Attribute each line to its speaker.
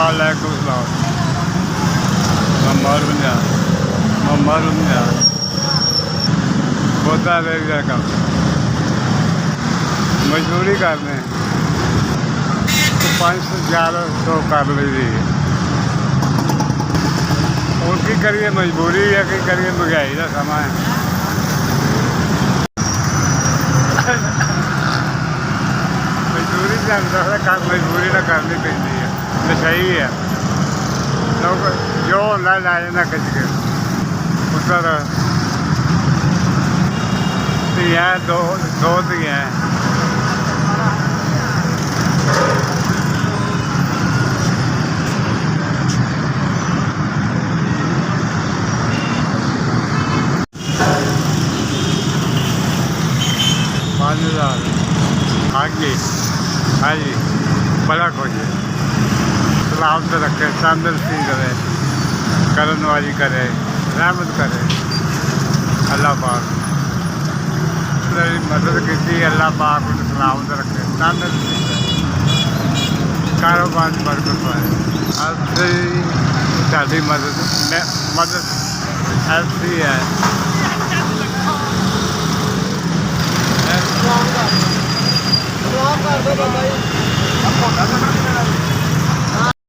Speaker 1: Waalaikumsalam. Mamarunya. Mamarunya. Bota रहेगा काम मजदूरी करने तो 500 कर ली और की करिए मजबूरी है कि करिए महंगाई का समा है मजबूरी कर मजबूरी ना करनी पैंती है तो सही है लोग जो ला लाए ना खच के उधर धीया दो धीया हाँ जी हाँ जी बड़ा खुश है सलाम से रखे तंदुरुस्ती करे करन वाली करे रहमत करे अल्लाह पाक मेरी मदद की अल्लाह पाक उन्हें सलामत रखे तंदुरुस्ती करे कारोबार में बरकत पाए साड़ी मदद ऐसी है
Speaker 2: ਸਲਾਮ ਕਰ ਦੋ ਬਾਬਾ ਜੀ।